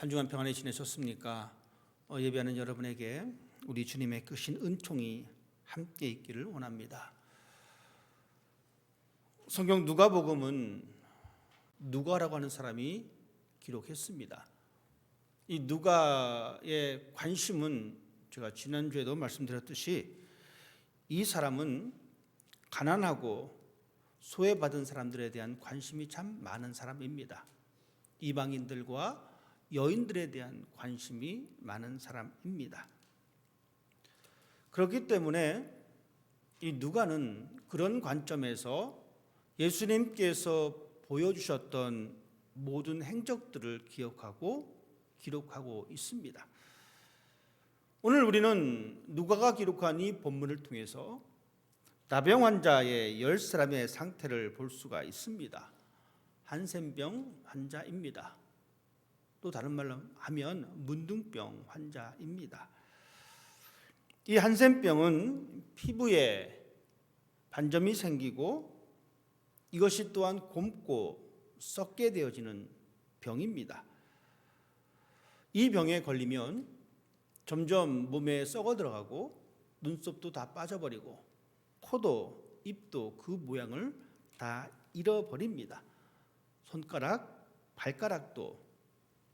한 주간 평안히 지내셨습니까? 예배하는 여러분에게 우리 주님의 크신 은총이 함께 있기를 원합니다. 성경 누가복음은 누가라고 하는 사람이 기록했습니다. 이 누가의 관심은 제가 지난주에도 말씀드렸듯이 이 사람은 가난하고 소외받은 사람들에 대한 관심이 참 많은 사람입니다. 이방인들과 여인들에 대한 관심이 많은 사람입니다. 그렇기 때문에 이 누가는 그런 관점에서 예수님께서 보여주셨던 모든 행적들을 기록하고 있습니다. 오늘 우리는 누가가 기록한 이 본문을 통해서 나병 환자의 10사람의 상태를 볼 수가 있습니다. 한센병 환자입니다. 또 다른 말로 하면 문둥병 환자입니다. 이 한센병은 피부에 반점이 생기고 이것이 또한 곪고 썩게 되어지는 병입니다. 이 병에 걸리면 점점 몸에 썩어 들어가고 눈썹도 다 빠져버리고 코도 입도 그 모양을 다 잃어버립니다. 손가락, 발가락도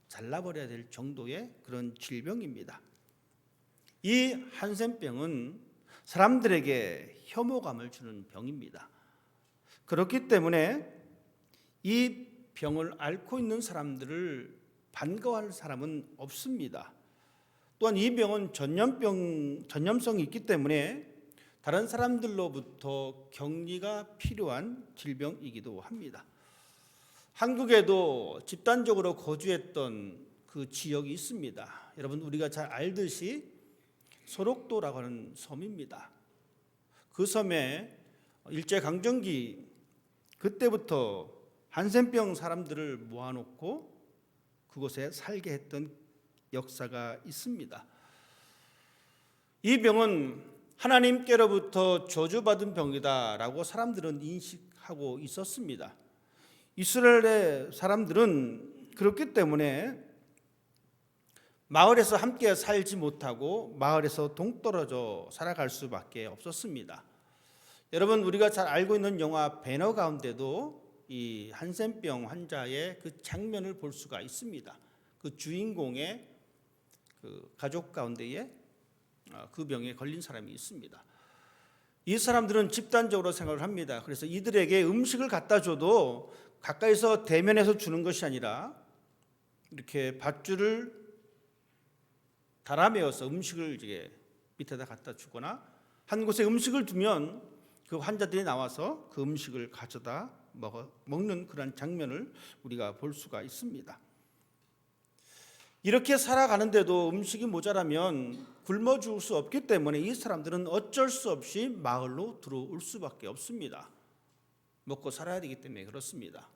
잘라버려야 될 정도의 그런 질병입니다. 이 한센병은 사람들에게 혐오감을 주는 병입니다. 그렇기 때문에 이 병을 앓고 있는 사람들을 반가워할 사람은 없습니다. 또한 이 병은 전염성이 있기 때문에 다른 사람들로부터 격리가 필요한 질병이기도 합니다. 한국에도 집단적으로 거주했던 그 지역이 있습니다. 여러분 우리가 잘 알듯이 소록도라고 하는 섬입니다. 그 섬에 일제강점기 그때부터 한센병 사람들을 모아놓고 그곳에 살게 했던 역사가 있습니다. 이 병은 하나님께로부터 저주받은 병이다라고 사람들은 인식하고 있었습니다. 이스라엘의 사람들은 그렇기 때문에 마을에서 함께 살지 못하고 마을에서 동떨어져 살아갈 수밖에 없었습니다. 여러분 우리가 잘 알고 있는 영화 배너 가운데도 이 한센병 환자의 그 장면을 볼 수가 있습니다. 그 주인공의 그 가족 가운데에 그 병에 걸린 사람이 있습니다. 이 사람들은 집단적으로 생활을 합니다. 그래서 이들에게 음식을 갖다 줘도 가까이서 대면해서 주는 것이 아니라 이렇게 밧줄을 달아매어서 음식을 이제 밑에다 갖다 주거나 한 곳에 음식을 두면 그 환자들이 나와서 그 음식을 가져다 먹는 그런 장면을 우리가 볼 수가 있습니다. 이렇게 살아가는데도 음식이 모자라면 굶어 죽을 수 없기 때문에 이 사람들은 어쩔 수 없이 마을로 들어올 수밖에 없습니다. 먹고 살아야 되기 때문에 그렇습니다.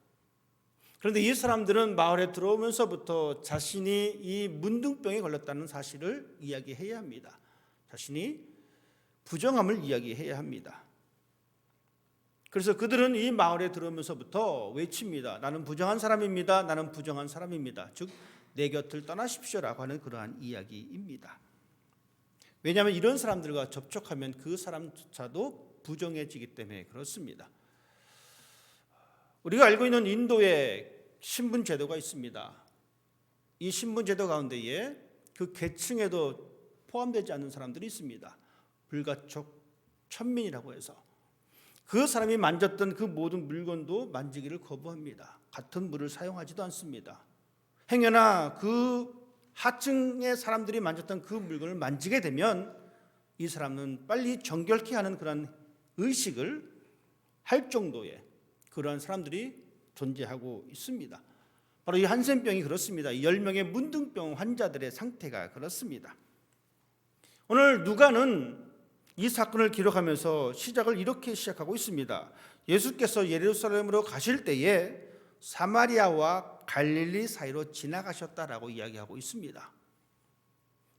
그런데 이 사람들은 마을에 들어오면서부터 자신이 이 문둥병에 걸렸다는 사실을 이야기해야 합니다. 자신이 부정함을 이야기해야 합니다. 그래서 그들은 이 마을에 들어오면서부터 외칩니다. 나는 부정한 사람입니다. 나는 부정한 사람입니다. 즉 내 곁을 떠나십시오라고 하는 그러한 이야기입니다. 왜냐하면 이런 사람들과 접촉하면 그 사람조차도 부정해지기 때문에 그렇습니다. 우리가 알고 있는 인도의 신분 제도가 있습니다. 이 신분 제도 가운데에 그 계층에도 포함되지 않는 사람들이 있습니다. 불가촉 천민이라고 해서 그 사람이 만졌던 그 모든 물건도 만지기를 거부합니다. 같은 물을 사용하지도 않습니다. 행여나 그 하층의 사람들이 만졌던 그 물건을 만지게 되면 이 사람은 빨리 정결케 하는 그런 의식을 할 정도의 그러한 사람들이 존재하고 있습니다. 바로 이 한센병이 그렇습니다. 10명의 문둥병 환자들의 상태가 그렇습니다. 오늘 누가는 이 사건을 기록하면서 시작을 이렇게 시작하고 있습니다. 예수께서 예루살렘으로 가실 때에 사마리아와 갈릴리 사이로 지나가셨다라고 이야기하고 있습니다.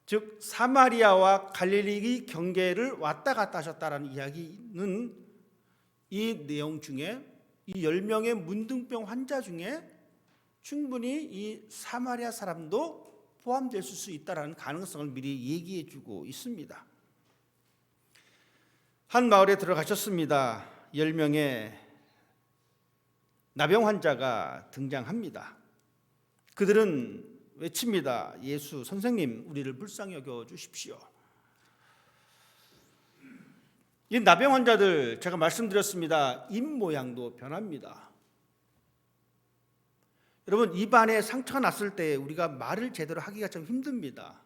즉 사마리아와 갈릴리 경계를 왔다 갔다 하셨다라는 이야기는 이 내용 중에 이 10명의 문둥병 환자 중에 충분히 이 사마리아 사람도 포함될 수 있다는 가능성을 미리 얘기해 주고 있습니다. 한 마을에 들어가셨습니다. 10명의 나병 환자가 등장합니다. 그들은 외칩니다. 예수 선생님, 우리를 불쌍히 여겨 주십시오. 이 나병 환자들, 제가 말씀드렸습니다. 입 모양도 변합니다. 여러분, 입안에 상처가 났을 때 우리가 말을 제대로 하기가 좀 힘듭니다.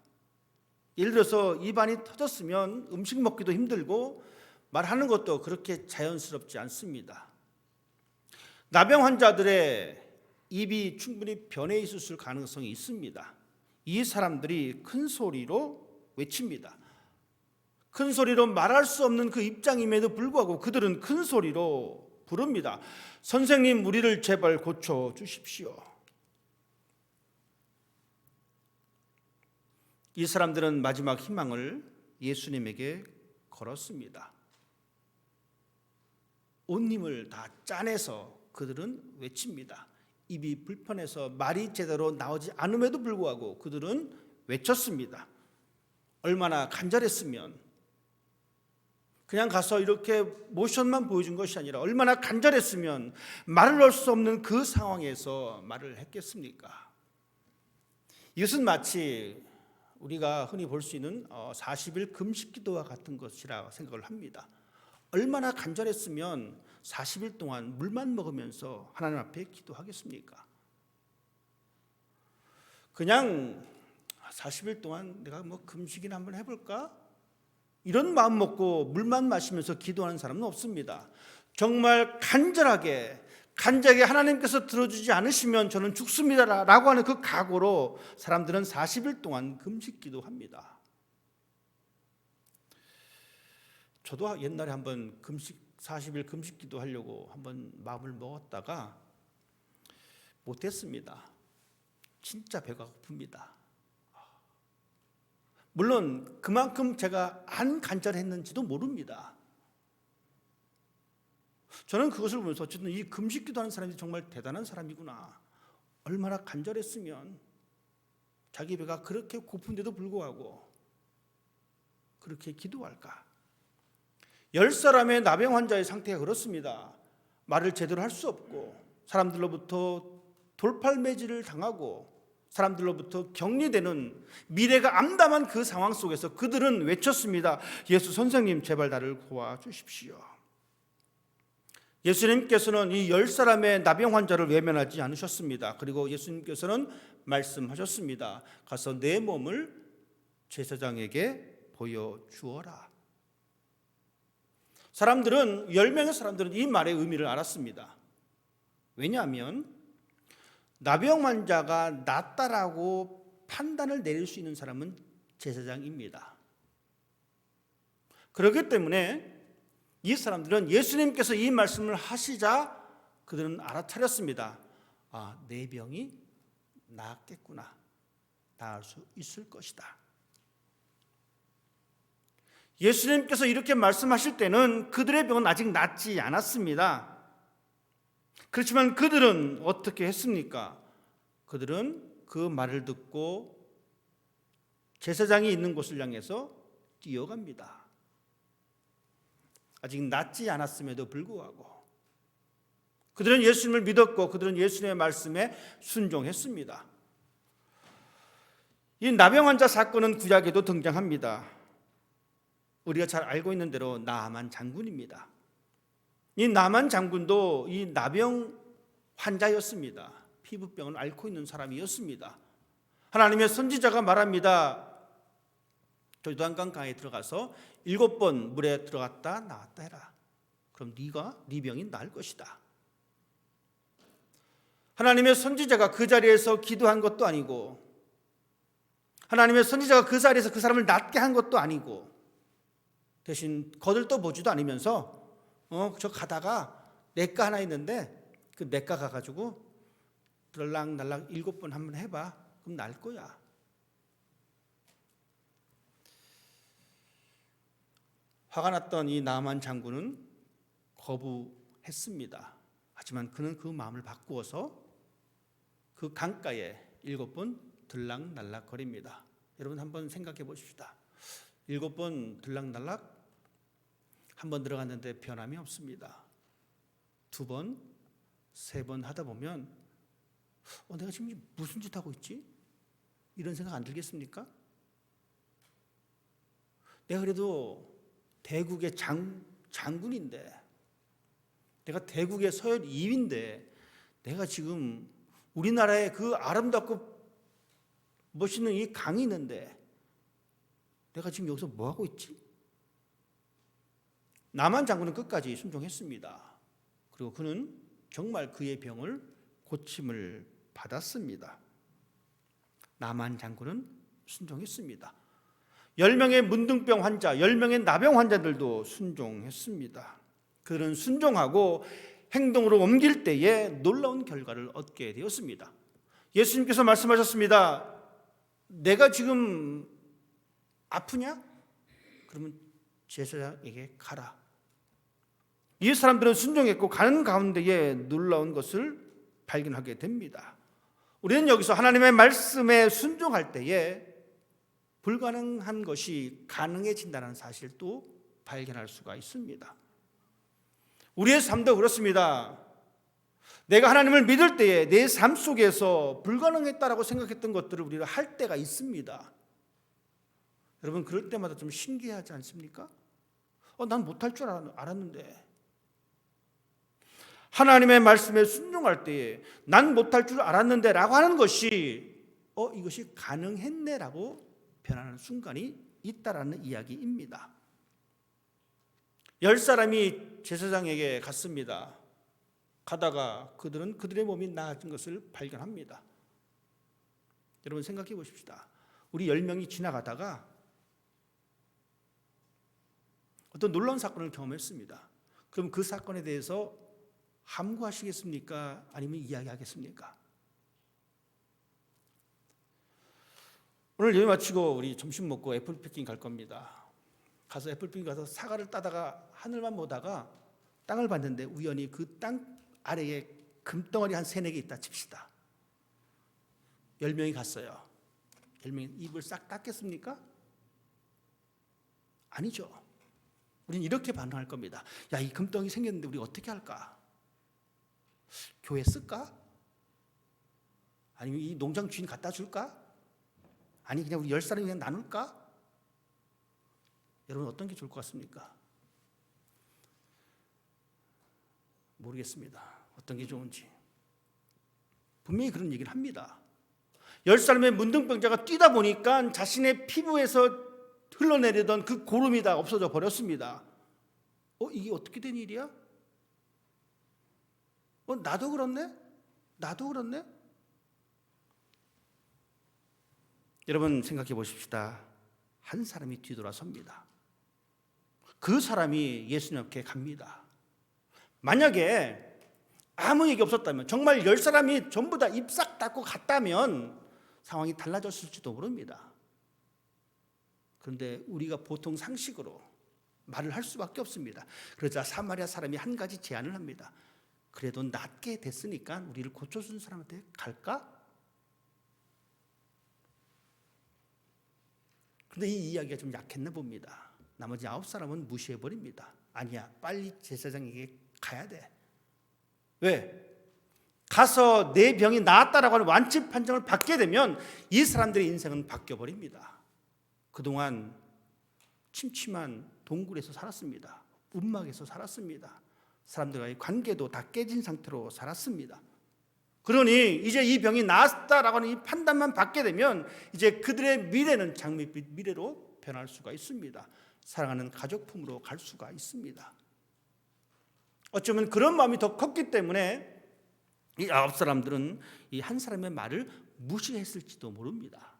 예를 들어서 입안이 터졌으면 음식 먹기도 힘들고 말하는 것도 그렇게 자연스럽지 않습니다. 나병 환자들의 입이 충분히 변해 있을 가능성이 있습니다. 이 사람들이 큰 소리로 외칩니다. 큰 소리로 말할 수 없는 그 입장임에도 불구하고 그들은 큰 소리로 부릅니다. 선생님, 우리를 제발 고쳐 주십시오. 이 사람들은 마지막 희망을 예수님에게 걸었습니다. 온 힘을 다 짜내서 그들은 외칩니다. 입이 불편해서 말이 제대로 나오지 않음에도 불구하고 그들은 외쳤습니다. 얼마나 간절했으면, 그냥 가서 이렇게 모션만 보여준 것이 아니라 얼마나 간절했으면 말을 할 수 없는 그 상황에서 말을 했겠습니까? 이것은 마치 우리가 흔히 볼 수 있는 40일 금식 기도와 같은 것이라 생각을 합니다. 얼마나 간절했으면 40일 동안 물만 먹으면서 하나님 앞에 기도하겠습니까? 그냥 40일 동안 내가 금식이나 한번 해볼까? 이런 마음 먹고 물만 마시면서 기도하는 사람은 없습니다. 정말 간절하게 하나님께서 들어주지 않으시면 저는 죽습니다라고 하는 그 각오로 사람들은 40일 동안 금식 기도합니다. 저도 옛날에 한번 40일 금식 기도하려고 한번 마음을 먹었다가 못했습니다. 진짜 배가 고픕니다. 물론 그만큼 제가 안 간절했는지도 모릅니다. 저는 그것을 보면서 어쨌든 이 금식 기도하는 사람이 정말 대단한 사람이구나. 얼마나 간절했으면 자기 배가 그렇게 고픈데도 불구하고 그렇게 기도할까. 10사람의 나병 환자의 상태가 그렇습니다. 말을 제대로 할 수 없고 사람들로부터 돌팔매질을 당하고 사람들로부터 격리되는 미래가 암담한 그 상황 속에서 그들은 외쳤습니다. 예수 선생님, 제발 나를 도와주십시오. 예수님께서는 이 10사람의 나병 환자를 외면하지 않으셨습니다. 그리고 예수님께서는 말씀하셨습니다. 가서 내 몸을 제사장에게 보여주어라. 사람들은, 10명의 사람들은 이 말의 의미를 알았습니다. 왜냐하면 나병 환자가 낫다라고 판단을 내릴 수 있는 사람은 제사장입니다. 그렇기 때문에 이 사람들은 예수님께서 이 말씀을 하시자 그들은 알아차렸습니다. 아, 내 병이 나았겠구나. 나을 수 있을 것이다. 예수님께서 이렇게 말씀하실 때는 그들의 병은 아직 낫지 않았습니다. 그렇지만 그들은 어떻게 했습니까? 그들은 그 말을 듣고 제사장이 있는 곳을 향해서 뛰어갑니다. 아직 낫지 않았음에도 불구하고 그들은 예수님을 믿었고 그들은 예수님의 말씀에 순종했습니다. 이 나병 환자 사건은 구약에도 등장합니다. 우리가 잘 알고 있는 대로 나아만 장군입니다. 이 나아만 장군도 이 나병 환자였습니다. 피부병을 앓고 있는 사람이었습니다. 하나님의 선지자가 말합니다. 요단강 강에 들어가서 7번 물에 들어갔다 나왔다 해라. 그럼 네 병이 나을 것이다. 하나님의 선지자가 그 자리에서 기도한 것도 아니고 하나님의 선지자가 그 자리에서 그 사람을 낫게 한 것도 아니고 대신 거들떠 보지도 않으면서 저 가다가 냇가 하나 있는데 그 냇가 가가지고 들락날락 7번 한번 해봐. 그럼 날 거야. 화가 났던 이 나만 장군은 거부했습니다. 하지만 그는 그 마음을 바꾸어서 그 강가에 7번 들락날락거립니다. 여러분 한번 생각해 보십시다. 7번 들락날락, 한 번 들어갔는데 변함이 없습니다. 2번, 3번 하다 보면 내가 지금 무슨 짓 하고 있지? 이런 생각 안 들겠습니까? 내가 그래도 대국의 장군인데, 내가 대국의 서열 2위인데, 내가 지금 우리나라에 그 아름답고 멋있는 이 강이 있는데 내가 지금 여기서 뭐 하고 있지? 나만 장군은 끝까지 순종했습니다. 그리고 그는 정말 그의 병을 고침을 받았습니다. 나만 장군은 순종했습니다. 10명의 문둥병 환자, 10명의 나병 환자들도 순종했습니다. 그들은 순종하고 행동으로 옮길 때에 놀라운 결과를 얻게 되었습니다. 예수님께서 말씀하셨습니다. 내가 지금 아프냐? 그러면 제사장에게 가라. 이 사람들은 순종했고 가는 가운데에 놀라운 것을 발견하게 됩니다. 우리는 여기서 하나님의 말씀에 순종할 때에 불가능한 것이 가능해진다는 사실도 발견할 수가 있습니다. 우리의 삶도 그렇습니다. 내가 하나님을 믿을 때에 내 삶 속에서 불가능했다라고 생각했던 것들을 우리가 할 때가 있습니다. 여러분 그럴 때마다 좀 신기하지 않습니까? 난 못할 줄 알았는데. 하나님의 말씀에 순종할 때에 난 못할 줄 알았는데 라고 하는 것이 이것이 가능했네라고 변하는 순간이 있다라는 이야기입니다. 10사람이 제사장에게 갔습니다. 가다가 그들은 그들의 몸이 나아진 것을 발견합니다. 여러분 생각해 보십시다. 우리 10명이 지나가다가 어떤 놀라운 사건을 경험했습니다. 그럼 그 사건에 대해서 함구하시겠습니까? 아니면 이야기하겠습니까? 오늘 예배 마치고 우리 점심 먹고 애플피킹 갈 겁니다. 가서 애플피킹 가서 사과를 따다가 하늘만 보다가 땅을 봤는데 우연히 그 땅 아래에 금덩어리 한 3-4개 있다 칩시다. 10명이 갔어요. 10명이 입을 싹 닦겠습니까? 아니죠. 우리는 이렇게 반응할 겁니다. 야, 이 금덩이 생겼는데 우리 어떻게 할까? 교회 쓸까? 아니면 이 농장 주인 갖다 줄까? 아니 그냥 우리 10사람이 그냥 나눌까? 여러분 어떤 게 좋을 것 같습니까? 모르겠습니다. 어떤 게 좋은지. 분명히 그런 얘기를 합니다. 10사람의 문둥병자가 뛰다 보니까 자신의 피부에서 흘러내리던 그 고름이 다 없어져 버렸습니다. 이게 어떻게 된 일이야? 나도 그렇네? 나도 그렇네? 여러분 생각해 보십시다. 한 사람이 뒤돌아섭니다. 그 사람이 예수님 앞에 갑니다. 만약에 아무 얘기 없었다면, 정말 10사람이 전부 다 입 싹 닫고 갔다면 상황이 달라졌을지도 모릅니다. 그런데 우리가 보통 상식으로 말을 할 수밖에 없습니다. 그러자 사마리아 사람이 한 가지 제안을 합니다. 그래도 낫게 됐으니까 우리를 고쳐준 사람한테 갈까? 그런데 이 이야기가 좀 약했나 봅니다. 나머지 9사람은 무시해버립니다. 아니야, 빨리 제사장에게 가야 돼. 왜? 가서 내 병이 나았다라고 하는 완치 판정을 받게 되면 이 사람들의 인생은 바뀌어버립니다. 그동안 침침한 동굴에서 살았습니다. 움막에서 살았습니다. 사람들과의 관계도 다 깨진 상태로 살았습니다. 그러니 이제 이 병이 나았다라고 하는 이 판단만 받게 되면 이제 그들의 미래는 장밋빛 미래로 변할 수가 있습니다. 사랑하는 가족품으로 갈 수가 있습니다. 어쩌면 그런 마음이 더 컸기 때문에 이 9사람들은 이 한 사람의 말을 무시했을지도 모릅니다.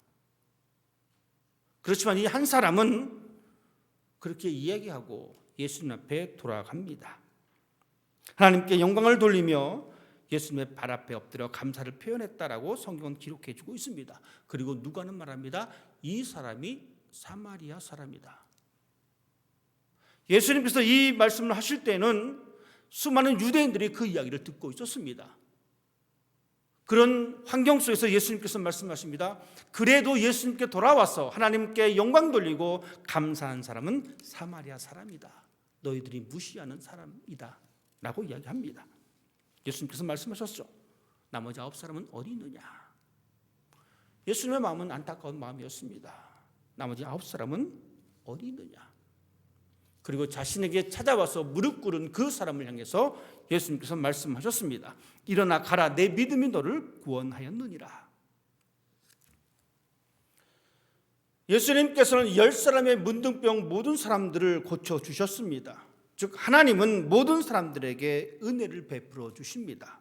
그렇지만 이 한 사람은 그렇게 이야기하고 예수님 앞에 돌아갑니다. 하나님께 영광을 돌리며 예수님의 발 앞에 엎드려 감사를 표현했다라고 성경은 기록해 주고 있습니다. 그리고 누가는 말합니다. 이 사람이 사마리아 사람이다. 예수님께서 이 말씀을 하실 때는 수많은 유대인들이 그 이야기를 듣고 있었습니다. 그런 환경 속에서 예수님께서 말씀하십니다. 그래도 예수님께 돌아와서 하나님께 영광 돌리고 감사한 사람은 사마리아 사람이다. 너희들이 무시하는 사람이다 라고 이야기합니다. 예수님께서 말씀하셨죠. 나머지 9사람은 어디 있느냐. 예수님의 마음은 안타까운 마음이었습니다. 나머지 9사람은 어디 있느냐. 그리고 자신에게 찾아와서 무릎 꿇은 그 사람을 향해서 예수님께서 말씀하셨습니다. 일어나 가라, 내 믿음이 너를 구원하였느니라. 예수님께서는 10사람의 문둥병 모든 사람들을 고쳐주셨습니다. 즉 하나님은 모든 사람들에게 은혜를 베풀어 주십니다.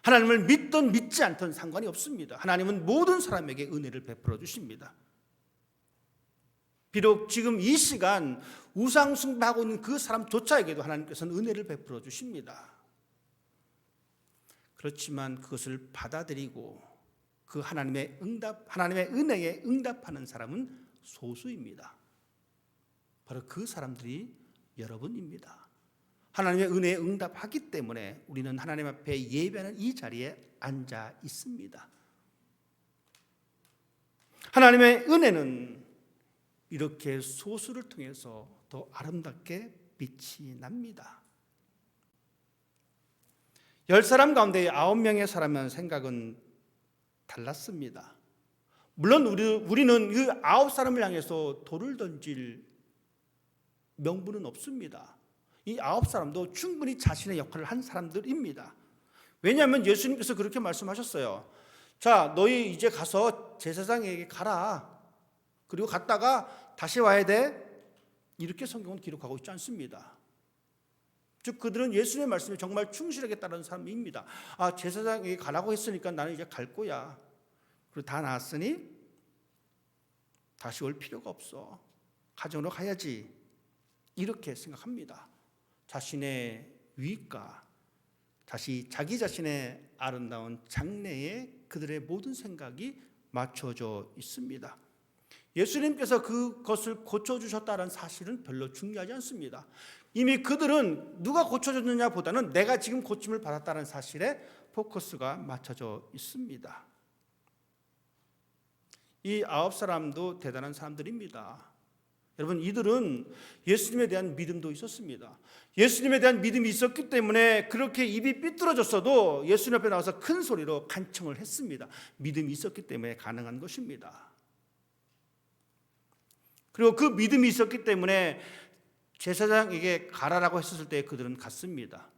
하나님을 믿든 믿지 않든 상관이 없습니다. 하나님은 모든 사람에게 은혜를 베풀어 주십니다. 비록 지금 이 시간 우상 숭배하고 있는 그 사람조차에게도 하나님께서는 은혜를 베풀어 주십니다. 그렇지만 그것을 받아들이고 그 하나님의 은혜에 응답하는 사람은 소수입니다. 바로 그 사람들이 여러분입니다. 하나님의 은혜에 응답하기 때문에 우리는 하나님 앞에 예배하는 이 자리에 앉아 있습니다. 하나님의 은혜는 이렇게 소수를 통해서 더 아름답게 빛이 납니다. 10사람 가운데 9명의 사람의 생각은 달랐습니다. 물론 우리는 그 9사람을 향해서 돌을 던질 명분은 없습니다. 이 9사람도 충분히 자신의 역할을 한 사람들입니다. 왜냐하면 예수님께서 그렇게 말씀하셨어요. 자, 너희 이제 가서 제사장에게 가라. 그리고 갔다가 다시 와야 돼. 이렇게 성경은 기록하고 있지 않습니다. 즉 그들은 예수님의 말씀에 정말 충실하게 따르는 사람입니다. 제사장에게 가라고 했으니까 나는 이제 갈 거야. 그리고 다 나았으니 다시 올 필요가 없어. 가정으로 가야지. 이렇게 생각합니다. 자신의 위익과 자기 자신의 아름다운 장래에 그들의 모든 생각이 맞춰져 있습니다. 예수님께서 그것을 고쳐주셨다는 사실은 별로 중요하지 않습니다. 이미 그들은 누가 고쳐줬느냐 보다는 내가 지금 고침을 받았다는 사실에 포커스가 맞춰져 있습니다. 이 9사람도 대단한 사람들입니다. 여러분, 이들은 예수님에 대한 믿음도 있었습니다. 예수님에 대한 믿음이 있었기 때문에 그렇게 입이 삐뚤어졌어도 예수님 앞에 나와서 큰 소리로 간청을 했습니다. 믿음이 있었기 때문에 가능한 것입니다. 그리고 그 믿음이 있었기 때문에 제사장에게 가라라고 했을 때 그들은 갔습니다.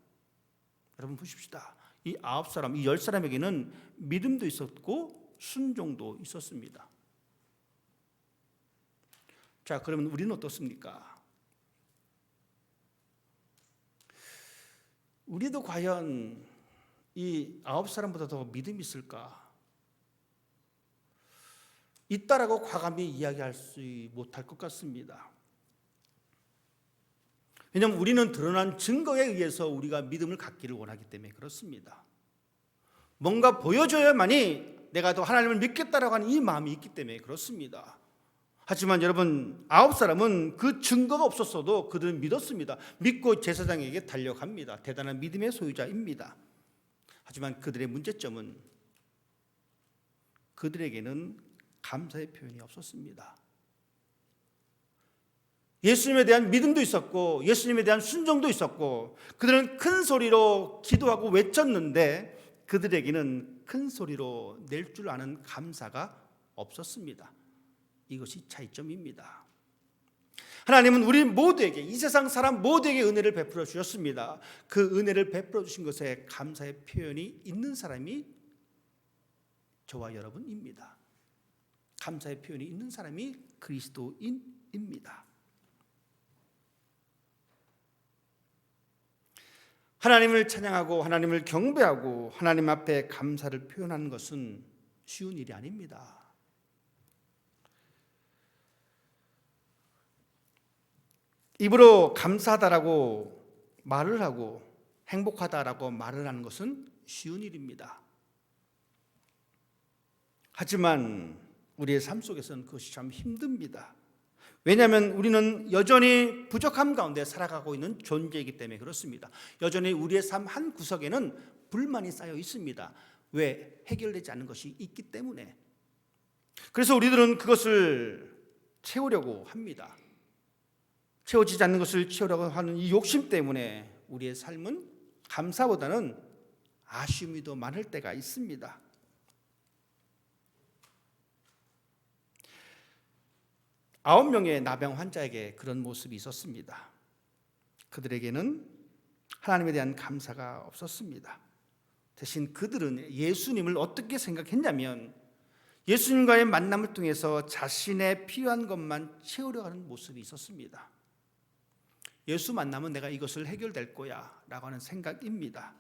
여러분 보십시다. 이 9사람, 이 10사람에게는 믿음도 있었고 순종도 있었습니다. 자, 그러면 우리는 어떻습니까? 우리도 과연 이 9사람보다 더 믿음이 있을까? 있다라고 과감히 이야기할 수 못할 것 같습니다. 왜냐하면 우리는 드러난 증거에 의해서 우리가 믿음을 갖기를 원하기 때문에 그렇습니다. 뭔가 보여줘야만이 내가 더 하나님을 믿겠다라고 하는 이 마음이 있기 때문에 그렇습니다. 하지만 여러분, 9사람은 그 증거가 없었어도 그들은 믿었습니다. 믿고 제사장에게 달려갑니다. 대단한 믿음의 소유자입니다. 하지만 그들의 문제점은 그들에게는 감사의 표현이 없었습니다. 예수님에 대한 믿음도 있었고 예수님에 대한 순종도 있었고 그들은 큰 소리로 기도하고 외쳤는데 그들에게는 큰 소리로 낼 줄 아는 감사가 없었습니다. 이것이 차이점입니다. 하나님은 우리 모두에게, 이 세상 사람 모두에게 은혜를 베풀어 주셨습니다. 그 은혜를 베풀어 주신 것에 감사의 표현이 있는 사람이 저와 여러분입니다. 감사의 표현이 있는 사람이 그리스도인입니다. 하나님을 찬양하고 하나님을 경배하고 하나님 앞에 감사를 표현하는 것은 쉬운 일이 아닙니다. 입으로 감사하다라고 말을 하고 행복하다라고 말을 하는 것은 쉬운 일입니다. 하지만 우리의 삶 속에서는 그것이 참 힘듭니다. 왜냐하면 우리는 여전히 부족함 가운데 살아가고 있는 존재이기 때문에 그렇습니다. 여전히 우리의 삶 한 구석에는 불만이 쌓여 있습니다. 왜? 해결되지 않는 것이 있기 때문에. 그래서 우리들은 그것을 채우려고 합니다. 채워지지 않는 것을 채우려고 하는 이 욕심 때문에 우리의 삶은 감사보다는 아쉬움이 더 많을 때가 있습니다. 아홉 명의 나병 환자에게 그런 모습이 있었습니다. 그들에게는 하나님에 대한 감사가 없었습니다. 대신 그들은 예수님을 어떻게 생각했냐면 예수님과의 만남을 통해서 자신의 필요한 것만 채우려 하는 모습이 있었습니다. 예수 만나면 내가 이것을 해결될 거야 라고 하는 생각입니다.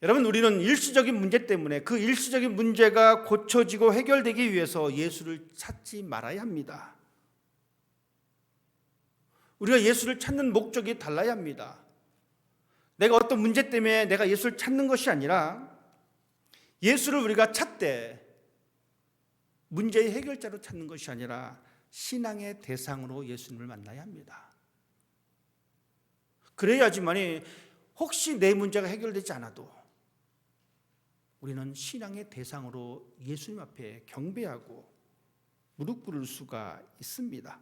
여러분, 우리는 일시적인 문제 때문에 그 일시적인 문제가 고쳐지고 해결되기 위해서 예수를 찾지 말아야 합니다. 우리가 예수를 찾는 목적이 달라야 합니다. 내가 어떤 문제 때문에 내가 예수를 찾는 것이 아니라 예수를 우리가 찾되 문제의 해결자로 찾는 것이 아니라 신앙의 대상으로 예수님을 만나야 합니다. 그래야지만이 혹시 내 문제가 해결되지 않아도 우리는 신앙의 대상으로 예수님 앞에 경배하고 무릎 꿇을 수가 있습니다.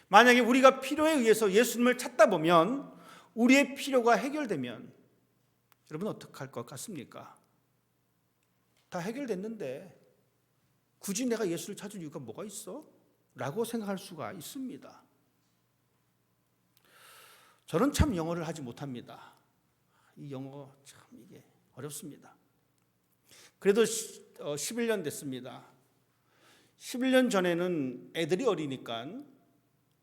만약에 우리가 필요에 의해서 예수님을 찾다 보면 우리의 필요가 해결되면 여러분 어떻게 할 것 같습니까? 다 해결됐는데 굳이 내가 예수를 찾을 이유가 뭐가 있어? 라고 생각할 수가 있습니다. 저는 참 영어를 하지 못합니다. 이 영어 참 이게 어렵습니다. 그래도 11년 됐습니다. 11년 전에는 애들이 어리니까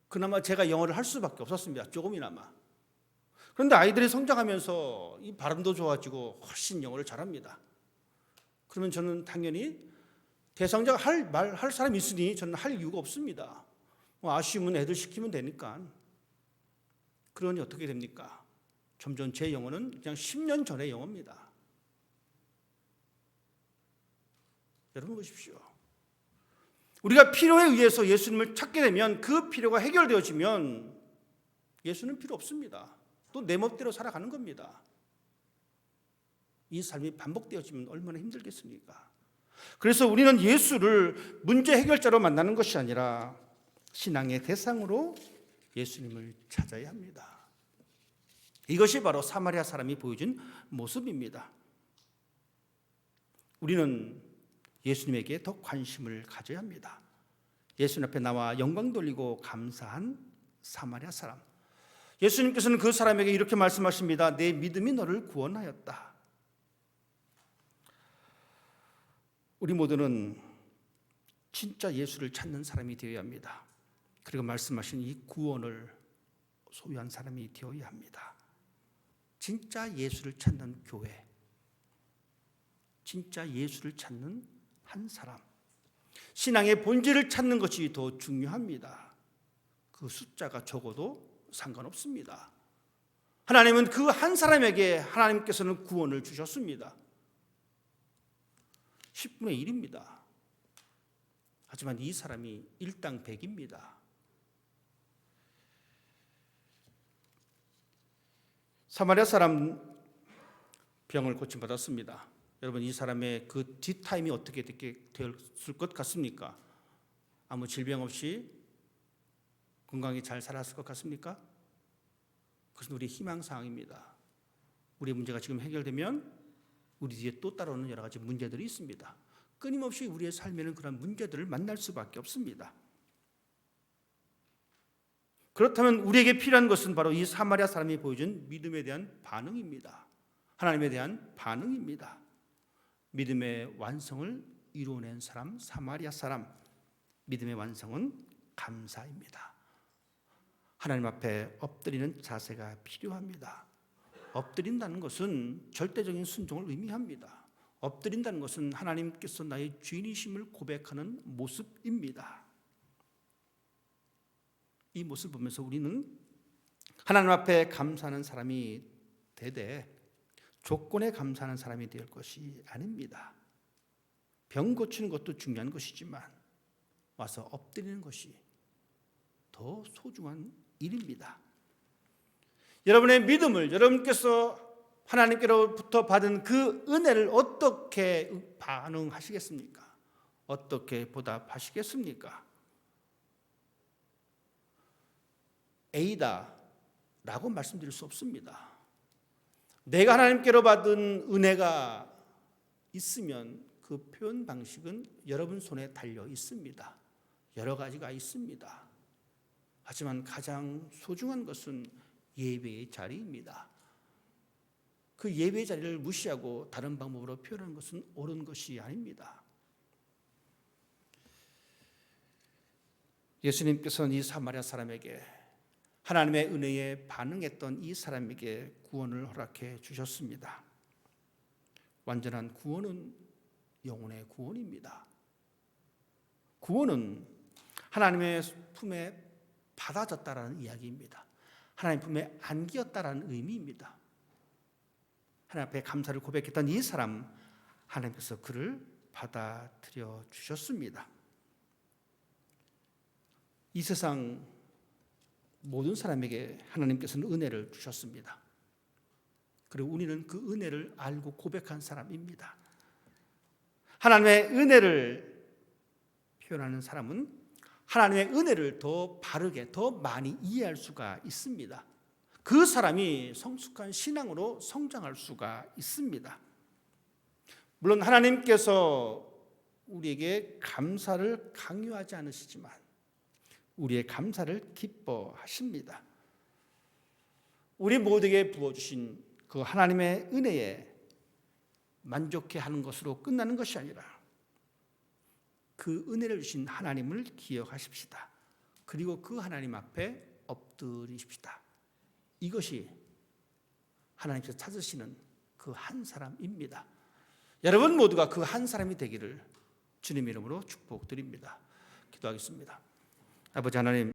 그나마 제가 영어를 할 수밖에 없었습니다. 조금이나마. 그런데 아이들이 성장하면서 이 발음도 좋아지고 훨씬 영어를 잘합니다. 그러면 저는 당연히 대상자가 할 사람이 있으니 저는 할 이유가 없습니다. 아쉬우면 애들 시키면 되니까. 그러니 어떻게 됩니까? 점점 제 영어는 그냥 10년 전의 영어입니다. 여러분 보십시오. 우리가 필요에 의해서 예수님을 찾게 되면 그 필요가 해결되어지면 예수는 필요 없습니다. 또 내 멋대로 살아가는 겁니다. 이 삶이 반복되어지면 얼마나 힘들겠습니까? 그래서 우리는 예수를 문제 해결자로 만나는 것이 아니라 신앙의 대상으로 예수님을 찾아야 합니다. 이것이 바로 사마리아 사람이 보여준 모습입니다. 우리는 예수님에게 더 관심을 가져야 합니다. 예수님 앞에 나와 영광 돌리고 감사한 사마리아 사람. 예수님께서는 그 사람에게 이렇게 말씀하십니다. 내 믿음이 너를 구원하였다. 우리 모두는 진짜 예수를 찾는 사람이 되어야 합니다. 그리고 말씀하신 이 구원을 소유한 사람이 되어야 합니다. 진짜 예수를 찾는 교회, 진짜 예수를 찾는 한 사람, 신앙의 본질을 찾는 것이 더 중요합니다. 그 숫자가 적어도 상관없습니다. 하나님은 그 한 사람에게 하나님께서는 구원을 주셨습니다. 10분의 1입니다. 하지만 이 사람이 일당 100입니다. 사마리아 사람 병을 고침받았습니다. 여러분, 이 사람의 그 뒷타임이 어떻게 되었을 것 같습니까? 아무 질병 없이 건강히 잘 살았을 것 같습니까? 그것은 우리의 희망사항입니다. 우리의 문제가 지금 해결되면 우리 뒤에 또 따라오는 여러 가지 문제들이 있습니다. 끊임없이 우리의 삶에는 그런 문제들을 만날 수밖에 없습니다. 그렇다면 우리에게 필요한 것은 바로 이 사마리아 사람이 보여준 믿음에 대한 반응입니다. 하나님에 대한 반응입니다. 믿음의 완성을 이루어낸 사람, 사마리아 사람. 믿음의 완성은 감사입니다. 하나님 앞에 엎드리는 자세가 필요합니다. 엎드린다는 것은 절대적인 순종을 의미합니다. 엎드린다는 것은 하나님께서 나의 주인이심을 고백하는 모습입니다. 이 모습을 보면서 우리는 하나님 앞에 감사하는 사람이 되되 조건에 감사하는 사람이 될 것이 아닙니다. 병 고치는 것도 중요한 것이지만 와서 엎드리는 것이 더 소중한 일입니다. 여러분의 믿음을 여러분께서 하나님께로부터 받은 그 은혜를 어떻게 반응하시겠습니까? 어떻게 보답하시겠습니까? A다 라고 말씀드릴 수 없습니다. 내가 하나님께로 받은 은혜가 있으면 그 표현 방식은 여러분 손에 달려 있습니다. 여러 가지가 있습니다. 하지만 가장 소중한 것은 예배의 자리입니다. 그 예배의 자리를 무시하고 다른 방법으로 표현하는 것은 옳은 것이 아닙니다. 예수님께서는 이 사마리아 사람에게 하나님의 은혜에 반응했던 이 사람에게 구원을 허락해 주셨습니다. 완전한 구원은 영혼의 구원입니다. 구원은 하나님의 품에 받아졌다라는 이야기입니다. 하나님 품에 안기었다라는 의미입니다. 하나님 앞에 감사를 고백했던 이 사람, 하나님께서 그를 받아들여 주셨습니다. 이 세상 모든 사람에게 하나님께서는 은혜를 주셨습니다. 그리고 우리는 그 은혜를 알고 고백한 사람입니다. 하나님의 은혜를 표현하는 사람은 하나님의 은혜를 더 바르게, 더 많이 이해할 수가 있습니다. 그 사람이 성숙한 신앙으로 성장할 수가 있습니다. 물론 하나님께서 우리에게 감사를 강요하지 않으시지만 우리의 감사를 기뻐하십니다. 우리 모두에게 부어주신 그 하나님의 은혜에 만족해 하는 것으로 끝나는 것이 아니라 그 은혜를 주신 하나님을 기억하십시다. 그리고 그 하나님 앞에 엎드리십시다. 이것이 하나님께서 찾으시는 그 한 사람입니다. 여러분 모두가 그 한 사람이 되기를 주님의 이름으로 축복드립니다. 기도하겠습니다. 아버지 하나님,